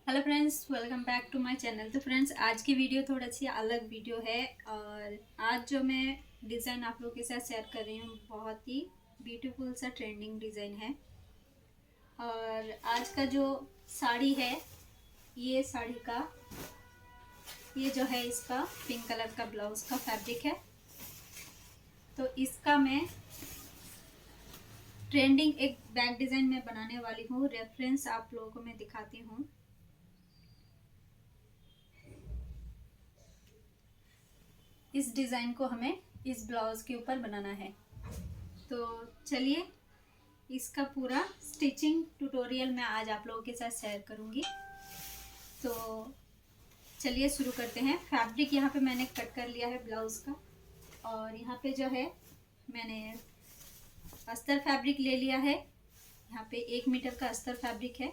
Hello friends, welcome back to my channel. तो friends, आज की वीडियो थोड़ा सी अलग वीडियो है और आज जो मैं डिज़ाइन आप लोगों के साथ शेयर कर रही हूँ बहुत ही ब्यूटीफुल सा ट्रेंडिंग डिज़ाइन है। और आज का जो साड़ी है, ये साड़ी का ये जो है इसका पिंक कलर का ब्लाउज का फैब्रिक है। तो इसका मैं ट्रेंडिंग एक बैक डिज़ाइन में बनाने वाली हूँ। रेफरेंस आप लोगों को मैं दिखाती हूँ। इस डिज़ाइन को हमें इस ब्लाउज के ऊपर बनाना है। तो चलिए, इसका पूरा स्टिचिंग ट्यूटोरियल मैं आज आप लोगों के साथ शेयर करूंगी। तो चलिए शुरू करते हैं। फैब्रिक यहाँ पे मैंने कट कर लिया है ब्लाउज का, और यहाँ पे जो है मैंने अस्तर फैब्रिक ले लिया है। यहाँ पे 1 मीटर का अस्तर फैब्रिक है।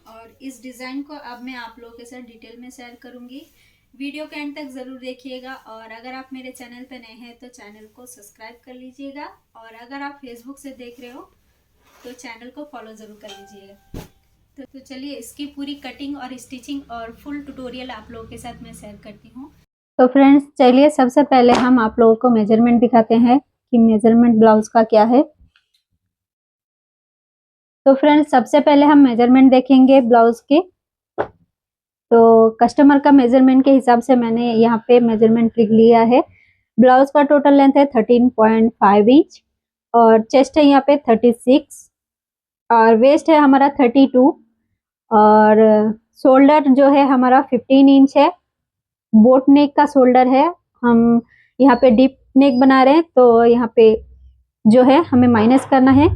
और इस डिज़ाइन को अब मैं आप लोगों के साथ डिटेल में शेयर करूंगी। वीडियो के एंड तक ज़रूर देखिएगा। और अगर आप मेरे चैनल पर नए हैं तो चैनल को सब्सक्राइब कर लीजिएगा, और अगर आप फेसबुक से देख रहे हो तो चैनल को फॉलो ज़रूर कर लीजिएगा। तो चलिए, इसकी पूरी कटिंग और स्टिचिंग और फुल ट्यूटोरियल आप लोगों के साथ मैं शेयर करती हूँ। तो फ्रेंड्स, चलिए सबसे पहले हम आप लोगों को मेजरमेंट दिखाते हैं कि मेजरमेंट ब्लाउज का क्या है। तो फ्रेंड्स, सबसे पहले हम मेजरमेंट देखेंगे ब्लाउज के। तो कस्टमर का मेजरमेंट के हिसाब से मैंने यहाँ पे मेजरमेंट लिख लिया है। ब्लाउज का टोटल लेंथ है 13.5 इंच, और चेस्ट है यहाँ पे 36, और वेस्ट है हमारा 32, और शोल्डर जो है हमारा 15 इंच है। बोट नेक का शोल्डर है। हम यहाँ पे डीप नेक बना रहे हैं तो यहाँ पे जो है हमें माइनस करना है।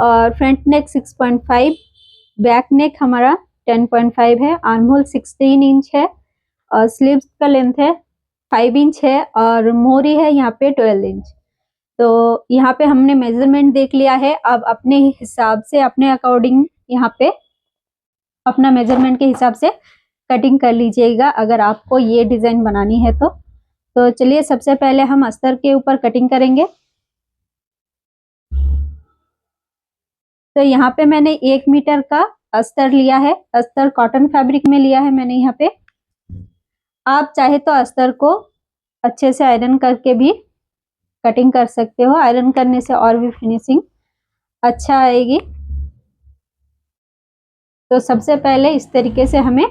और फ्रंट नेक 6.5, बैक नेक हमारा 10.5 है। आर्म होल 16 इंच है, और स्लीव्स का लेंथ है 5 इंच है, और मोरी है यहाँ पे 12 इंच। तो यहाँ पे हमने मेजरमेंट देख लिया है। अब अपने हिसाब से, अपने अकॉर्डिंग यहाँ पे अपना मेजरमेंट के हिसाब से कटिंग कर लीजिएगा अगर आपको ये डिजाइन बनानी है तो चलिए, सबसे पहले हम अस्तर के ऊपर कटिंग करेंगे। तो यहाँ पे मैंने 1 मीटर का अस्तर लिया है। अस्तर कॉटन फैब्रिक में लिया है मैंने यहाँ पे। आप चाहे तो अस्तर को अच्छे से आयरन करके भी कटिंग कर सकते हो। आयरन करने से और भी फिनिशिंग अच्छा आएगी। तो सबसे पहले इस तरीके से हमें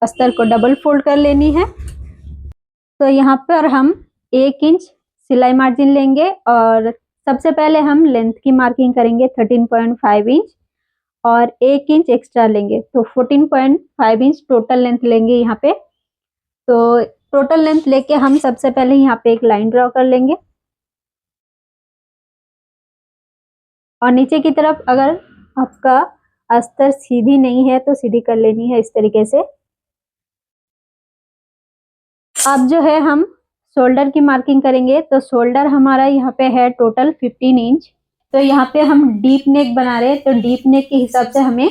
अस्तर को डबल फोल्ड कर लेनी है। तो यहाँ पर हम 1 इंच सिलाई मार्जिन लेंगे, और सबसे पहले हम लेंथ की मार्किंग करेंगे 13.5 इंच, और 1 इंच एक्स्ट्रा लेंगे। तो 14.5 इंच टोटल लेंथ लेंगे यहाँ पे। तो टोटल लेंथ लेके हम सबसे पहले यहाँ पे एक लाइन ड्रॉ कर लेंगे, और नीचे की तरफ अगर आपका अस्तर सीधी नहीं है तो सीधी कर लेनी है इस तरीके से। अब जो है हम शोल्डर की मार्किंग करेंगे। तो शोल्डर हमारा यहाँ पे है टोटल 15 इंच। तो यहाँ पे हम डीप नेक बना रहे हैं, तो डीप नेक के हिसाब से हमें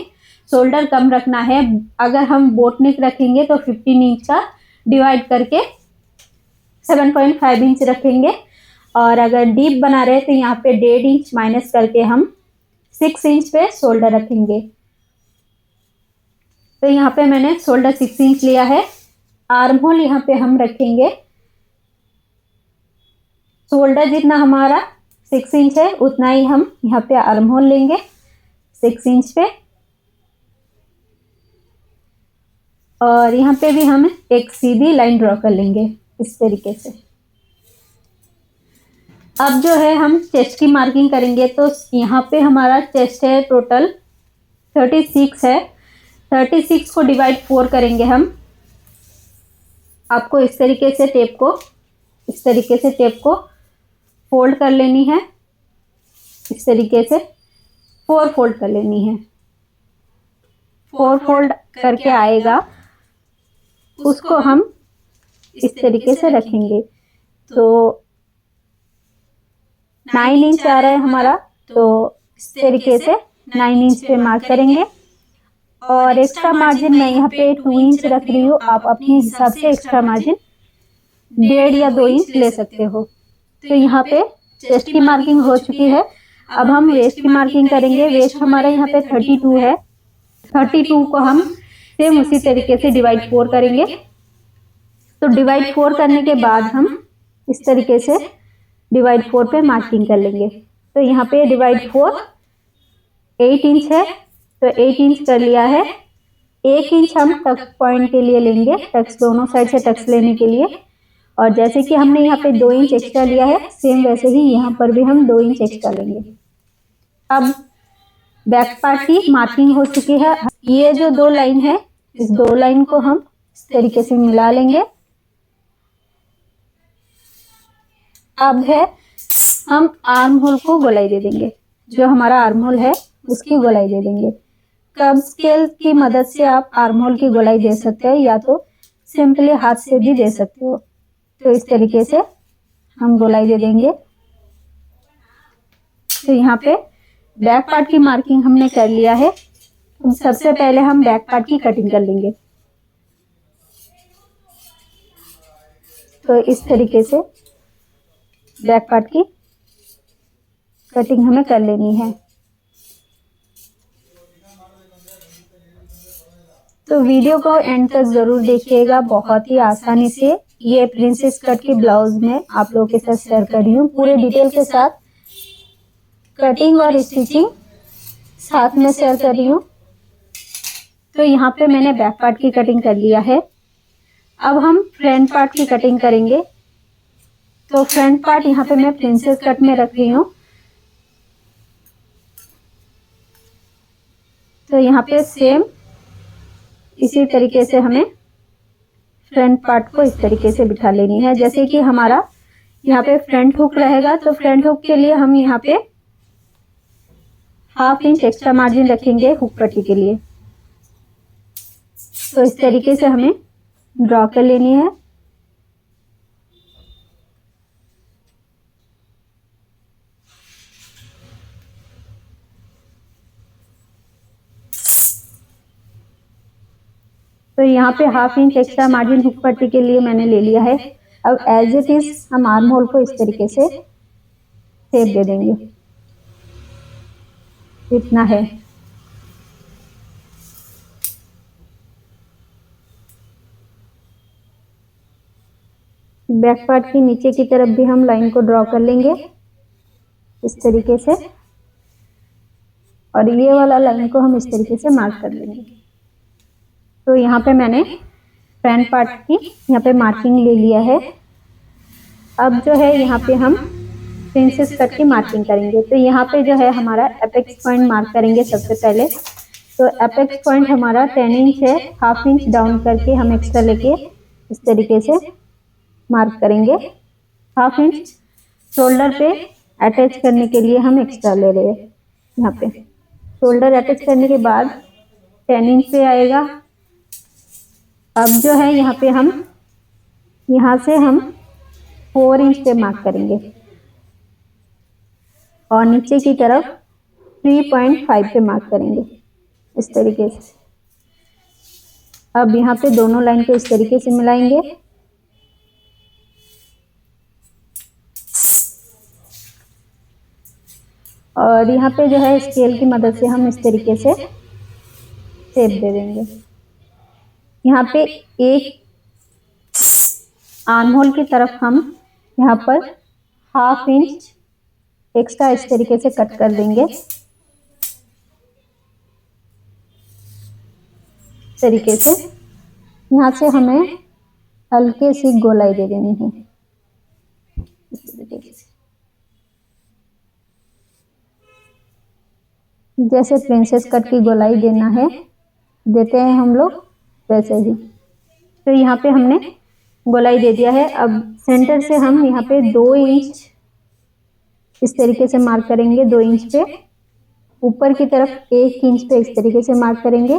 शोल्डर कम रखना है। अगर हम बोट नेक रखेंगे तो 15 इंच का डिवाइड करके 7.5 इंच रखेंगे, और अगर डीप बना रहे तो यहाँ पे 1.5 इंच माइनस करके हम 6 इंच पे शोल्डर रखेंगे। तो यहाँ पे मैंने शोल्डर 6 इंच लिया है। आर्म होल यहाँ पे हम रखेंगे, शोल्डर जितना हमारा 6 इंच है उतना ही हम यहाँ पे आर्म होल लेंगे 6 इंच पे। और यहाँ पे भी हम एक सीधी लाइन ड्रॉ कर लेंगे इस तरीके से। अब जो है हम चेस्ट की मार्किंग करेंगे। तो यहाँ पे हमारा चेस्ट है टोटल 36 है। 36 को डिवाइड 4 करेंगे हम। आपको इस तरीके से टेप को फोल्ड कर लेनी है। इस तरीके से 4 फोल्ड कर लेनी है। 4 फोल्ड करके आएगा, उसको हम इस तरीके से रखेंगे। तो 9 इंच आ रहा है हमारा, तो इस तरीके से 9 इंच पे मार्क करेंगे। और एक्स्ट्रा मार्जिन मैं यहाँ पे 2 इंच रख रही हूँ। आप अपने हिसाब से एक्स्ट्रा मार्जिन 1.5 या 2 इंच ले सकते हो। तो यहाँ पे चेस्ट की मार्किंग हो चुकी है। अब हम वेस्ट की मार्किंग करेंगे। वेस्ट हमारा यहाँ पे 32 है। 32 को हम सेम उसी तरीके से डिवाइड 4 करेंगे। तो डिवाइड 4 करने के बाद हम इस तरीके से डिवाइड 4 पे मार्किंग कर लेंगे। तो यहाँ पे डिवाइड 4 8 इंच है, तो 8 इंच कर लिया है। 1 इंच हम टक्स पॉइंट के लिए लेंगे, टक्स दोनों साइड से टक्स लेने के लिए। और जैसे कि हमने यहाँ पे 2 इंच एक्स्ट्रा लिया है, सेम वैसे ही यहाँ पर भी हम 2 इंच एक्स्ट्रा लेंगे। अब बैक पार्ट की मार्किंग हो चुकी है। ये जो 2 लाइन है, इस 2 लाइन को हम इस तरीके से मिला लेंगे। अब है हम आर्म होल को गोलाई दे देंगे, जो हमारा आर्म होल है उसकी गोलाई दे देंगे। कर्व स्केल की मदद से आप आर्म होल की गोलाई दे सकते हैं, या तो सिंपली हाथ से भी दे सकते हो। तो इस तरीके से हम गोलाई दे देंगे। तो यहाँ पे बैक पार्ट की मार्किंग हमने कर लिया है। सबसे पहले हम बैक पार्ट की कटिंग कर लेंगे। तो इस तरीके से बैक पार्ट की कटिंग हमें कर लेनी है। तो वीडियो को एंड तक जरूर देखिएगा। बहुत ही आसानी से ये प्रिंसेस कट की ब्लाउज में आप लोगों के साथ शेयर कर रही हूँ, पूरे डिटेल के साथ कटिंग और स्टिचिंग साथ में शेयर कर रही हूँ। तो यहाँ पे मैंने बैक पार्ट की कटिंग कर लिया है। अब हम फ्रंट पार्ट की कटिंग करेंगे। तो फ्रंट पार्ट यहाँ पे मैं प्रिंसेस कट में रख रही हूँ। तो यहाँ पे सेम इसी तरीके से हमें फ्रंट पार्ट को इस तरीके से बिठा लेनी है। जैसे कि हमारा यहाँ पे फ्रंट हुक रहेगा, तो फ्रंट हुक के लिए हम यहाँ पे 1/2 इंच एक्स्ट्रा मार्जिन रखेंगे हुक पट्टी के लिए। तो इस तरीके से हमें ड्रॉ कर लेनी है। तो यहाँ पे 1/2 इंच एक्स्ट्रा मार्जिन हुक पट्टी के लिए मैंने ले लिया है। अब एज इट इज हम आर्म होल को इस तरीके से शेप दे देंगे। इतना है। बैक पार्ट की नीचे की तरफ भी हम लाइन को ड्रॉ कर लेंगे इस तरीके से, और ये वाला लाइन को हम इस तरीके से मार्क कर लेंगे। तो यहाँ पे मैंने फ्रंट पार्ट की यहाँ पे मार्किंग ले लिया है। अब जो है यहाँ पे हम प्रिंसेस कट की मार्किंग करेंगे। तो यहाँ पे जो है हमारा एपेक्स पॉइंट मार्क करेंगे सबसे पहले। तो एपेक्स पॉइंट हमारा 10 इंच है, 1/2 इंच डाउन करके हम एक्स्ट्रा लेके इस तरीके से मार्क करेंगे। 1/2 इंच शोल्डर पे अटैच करने के लिए हम एक्स्ट्रा ले रहे हैं। यहाँ पे शोल्डर अटैच करने के बाद 10 इंच पे आएगा। अब जो है यहाँ पे हम यहाँ से हम 4 इंच पे मार्क करेंगे और नीचे की तरफ 3.5 पे मार्क करेंगे इस तरीके से। अब यहाँ पे दोनों लाइन को इस तरीके से मिलाएंगे। और यहाँ पे जो है स्केल की मदद से हम इस तरीके से शेप दे देंगे। यहाँ पे एक आर्म होल की तरफ हम यहाँ पर 1/2 इंच एक्स्ट्रा इस तरीके से कट कर देंगे। तरीके से यहाँ से हमें हल्के सी गोलाई दे देनी है इस तरीके से, जैसे प्रिंसेस कट की गोलाई देना है देते हैं हम लोग वैसे ही। तो यहाँ पे हमने गोलाई दे दिया है। अब सेंटर से हम यहाँ पे 2 इंच इस तरीके से मार्क करेंगे। 2 इंच पे ऊपर की तरफ 1 इंच पे इस तरीके से मार्क करेंगे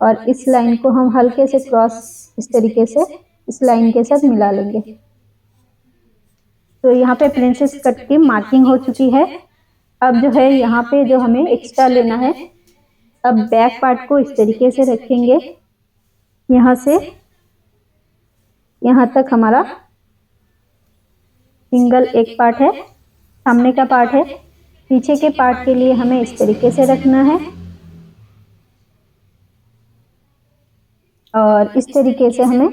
और इस लाइन को हम हल्के से क्रॉस इस तरीके से इस लाइन के साथ मिला लेंगे। तो यहाँ पे प्रिंसेस कट की मार्किंग हो चुकी है। अब जो है यहाँ पे जो हमें एक्स्ट्रा लेना है, अब बैक पार्ट को इस तरीके से रखेंगे। यहाँ से यहाँ तक हमारा सिंगल एक पार्ट है, सामने का पार्ट है। पीछे के पार्ट के लिए हमें इस तरीके से रखना है। और इस तरीके से हमें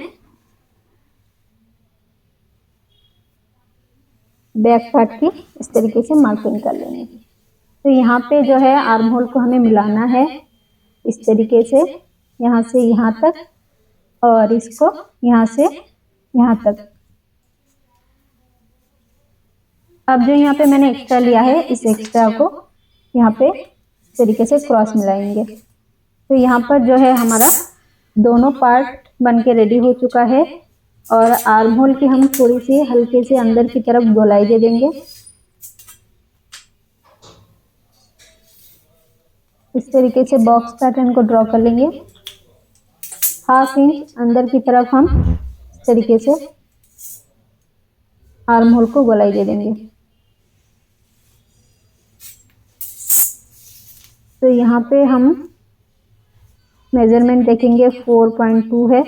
बैक पार्ट की इस तरीके से मार्किंग कर लेंगे। तो यहाँ पे जो है आर्म होल को हमें मिलाना है इस तरीके से, यहाँ से यहाँ तक और इसको यहाँ से यहाँ तक। अब जो यहाँ पे मैंने एक्स्ट्रा लिया है इस एक्स्ट्रा को यहाँ पे इस तरीके से क्रॉस मिलाएंगे। तो यहाँ पर जो है हमारा दोनों पार्ट बन के रेडी हो चुका है और आर्म होल की हम थोड़ी सी हल्के से अंदर की तरफ गोलाई दे देंगे। इस तरीके से बॉक्स पैटर्न को ड्रॉ कर लेंगे। 1/2 इंच अंदर की तरफ हम इस तरीके से आर्म होल को गोलाई दे देंगे। तो यहाँ पे हम मेजरमेंट देखेंगे 4.2 है,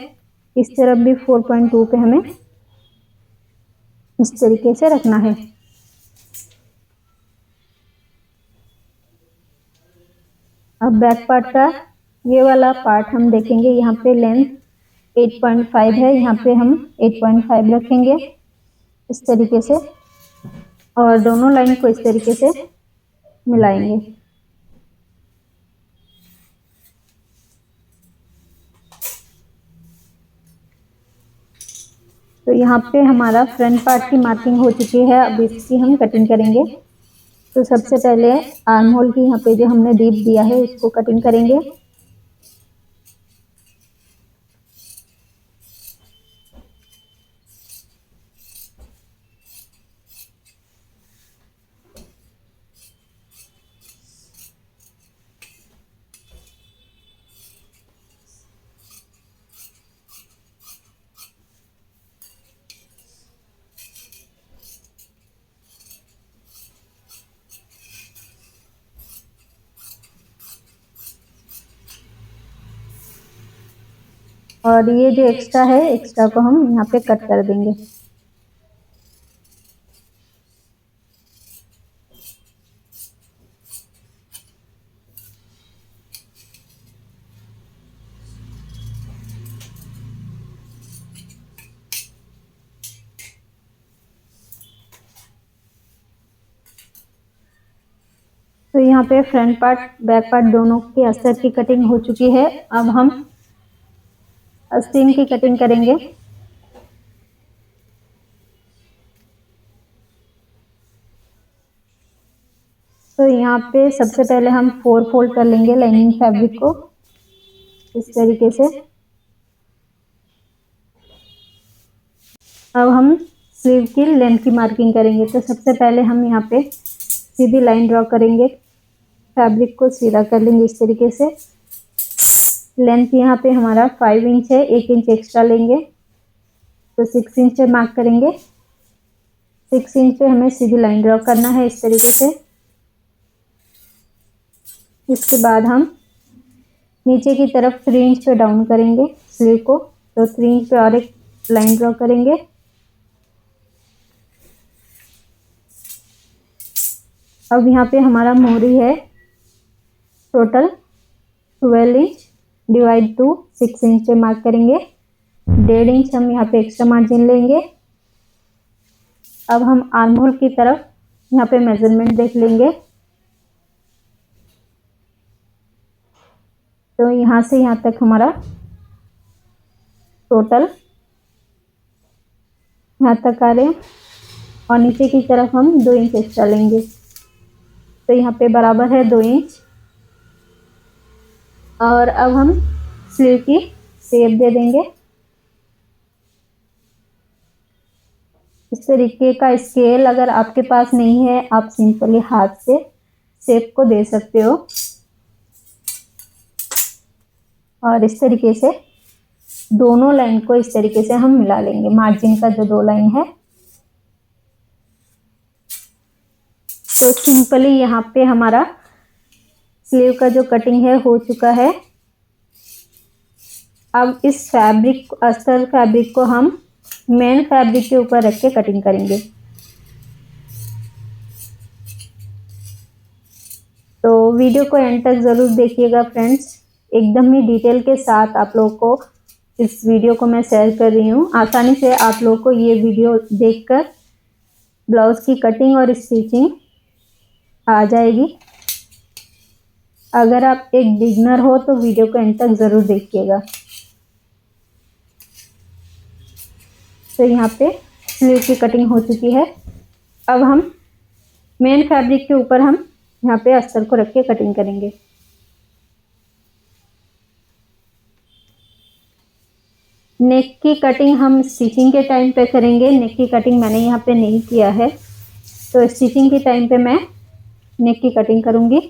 इस तरफ भी 4.2 पे हमें इस तरीके से रखना है। अब बैक पार्ट का ये वाला पार्ट हम देखेंगे, यहाँ पे लेंथ 8.5 है, यहाँ पे हम 8.5 रखेंगे इस तरीके से और दोनों लाइन को इस तरीके से मिलाएंगे। तो यहाँ पे हमारा फ्रंट पार्ट की मार्किंग हो चुकी है, अब इसकी हम कटिंग करेंगे। तो सबसे पहले आर्म होल की यहाँ पे जो हमने डीप दिया है इसको कटिंग करेंगे। और ये जो एक्स्ट्रा है एक्स्ट्रा को हम यहाँ पे कट कर देंगे। तो यहाँ पे फ्रंट पार्ट बैक पार्ट दोनों के अस्तर की कटिंग हो चुकी है। अब हम आस्तीन की कटिंग करेंगे। तो यहाँ पे सबसे पहले हम 4 फोल्ड कर लेंगे लाइनिंग फैब्रिक को इस तरीके से। अब हम स्लीव की लेंथ की मार्किंग करेंगे। तो सबसे पहले हम यहाँ पे सीधी लाइन ड्रॉ करेंगे, फैब्रिक को सीधा कर लेंगे इस तरीके से। लेंथ यहाँ पे हमारा 5 इंच है, 1 इंच एक्स्ट्रा लेंगे तो 6 इंच पे मार्क करेंगे। 6 इंच पे हमें सीधी लाइन ड्रॉ करना है इस तरीके से। इसके बाद हम नीचे की तरफ 3 इंच पे डाउन करेंगे स्लीव को, तो 3 इंच पे और एक लाइन ड्रॉ करेंगे। अब यहाँ पे हमारा मोहरी है total 12 inch divide two 6 inch पे मार्क करेंगे। 1.5 इंच हम यहाँ पे एक्स्ट्रा मार्जिन लेंगे। अब हम आर्म होल की तरफ यहाँ पे मेजरमेंट देख लेंगे। तो यहाँ से यहाँ तक हमारा टोटल यहाँ तक आ रहे हैं और नीचे की तरफ हम 2 इंच एक्स्ट्रा लेंगे। तो यहाँ पे बराबर है 2 इंच। और अब हम स्लीव की शेप दे देंगे। इस तरीके का स्केल अगर आपके पास नहीं है आप सिंपली हाथ से शेप को दे सकते हो। और इस तरीके से दोनों लाइन को इस तरीके से हम मिला लेंगे, मार्जिन का जो 2 लाइन है। तो सिंपली यहाँ पे हमारा स्लीव का जो कटिंग है हो चुका है। अब इस फैब्रिक अस्तर फैब्रिक को हम मेन फैब्रिक के ऊपर रख के कटिंग करेंगे। तो वीडियो को एंड तक ज़रूर देखिएगा फ्रेंड्स, एकदम ही डिटेल के साथ आप लोगों को इस वीडियो को मैं शेयर कर रही हूँ। आसानी से आप लोगों को ये वीडियो देखकर ब्लाउज की कटिंग और स्टिचिंग आ जाएगी। अगर आप एक बिगनर हो तो वीडियो को एंड तक ज़रूर देखिएगा। तो यहाँ पे स्लीव की कटिंग हो चुकी है। अब हम मेन फैब्रिक के ऊपर हम यहाँ पे अस्तर को रख के कटिंग करेंगे। नेक की कटिंग हम स्टिचिंग के टाइम पे करेंगे। नेक की कटिंग मैंने यहाँ पे नहीं किया है, तो स्टिचिंग के टाइम पे मैं नेक की कटिंग करूँगी।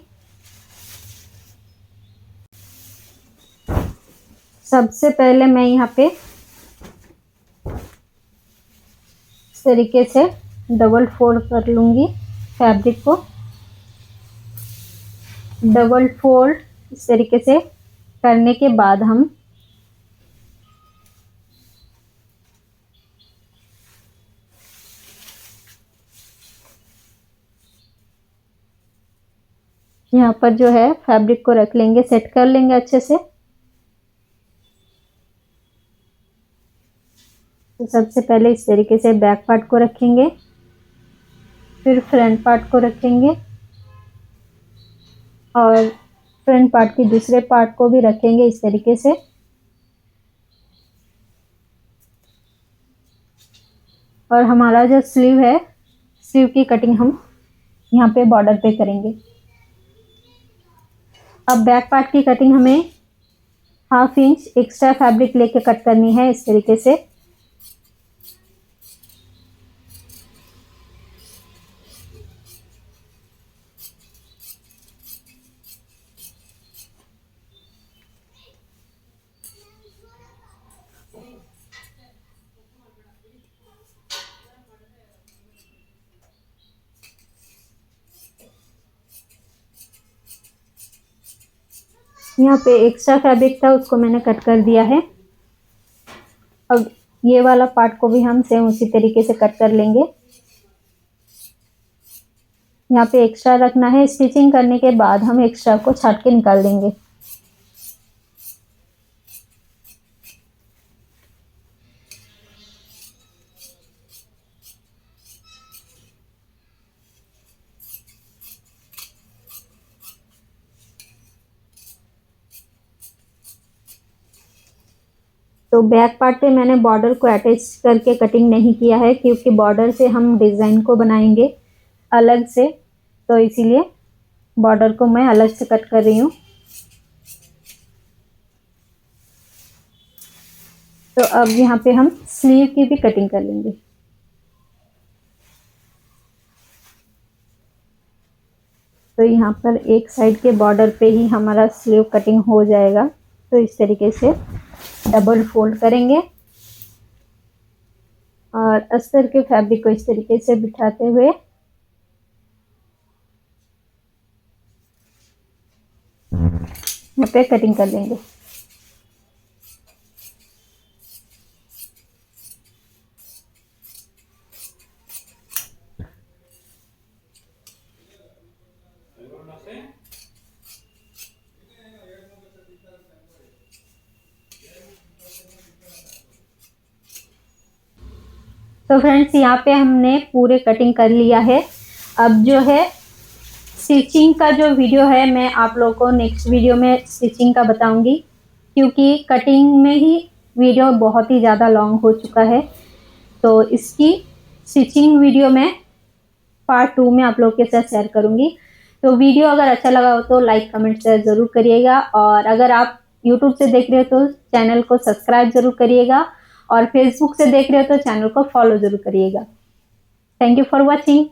सबसे पहले मैं यहाँ पे इस तरीके से डबल फोल्ड कर लूँगी फैब्रिक को। डबल फोल्ड इस तरीके से करने के बाद हम यहाँ पर जो है फैब्रिक को रख लेंगे, सेट कर लेंगे अच्छे से। तो सबसे पहले इस तरीके से बैक पार्ट को रखेंगे, फिर फ्रंट पार्ट को रखेंगे और फ्रंट पार्ट की दूसरे पार्ट को भी रखेंगे इस तरीके से। और हमारा जो स्लीव है, स्लीव की कटिंग हम यहाँ पे बॉर्डर पे करेंगे। अब बैक पार्ट की कटिंग हमें 1/2 इंच एक्स्ट्रा फैब्रिक लेके कट करनी है इस तरीके से। यहाँ पे एक्स्ट्रा फैब्रिक था, उसको मैंने कट कर दिया है। अब ये वाला पार्ट को भी हम सेम उसी तरीके से कट कर लेंगे। यहाँ पे एक्स्ट्रा रखना है। स्टिचिंग करने के बाद हम एक्स्ट्रा को छाट के निकाल देंगे। तो बैक पार्ट पे मैंने बॉर्डर को अटैच करके कटिंग नहीं किया है, क्योंकि बॉर्डर से हम डिज़ाइन को बनाएंगे अलग से, तो इसीलिए बॉर्डर को मैं अलग से कट कर रही हूँ। तो अब यहाँ पे हम स्लीव की भी कटिंग कर लेंगे। तो यहाँ पर एक साइड के बॉर्डर पे ही हमारा स्लीव कटिंग हो जाएगा। तो इस तरीके से डबल फोल्ड करेंगे और अस्तर के फैब्रिक को इस तरीके से बिठाते हुए यहाँ पे कटिंग कर लेंगे। तो फ्रेंड्स, यहाँ पे हमने पूरे कटिंग कर लिया है। अब जो है स्टिचिंग का जो वीडियो है, मैं आप लोगों को नेक्स्ट वीडियो में स्टिचिंग का बताऊंगी, क्योंकि कटिंग में ही वीडियो बहुत ही ज़्यादा लॉन्ग हो चुका है। तो इसकी स्टिचिंग वीडियो में पार्ट 2 में आप लोगों के साथ शेयर करूंगी। तो वीडियो अगर अच्छा लगा हो तो लाइक कमेंट शेयर ज़रूर करिएगा, और अगर आप यूट्यूब से देख रहे हो तो चैनल को सब्सक्राइब ज़रूर करिएगा, और फेसबुक से देख रहे हो तो चैनल को फॉलो ज़रूर करिएगा। Thank you for watching.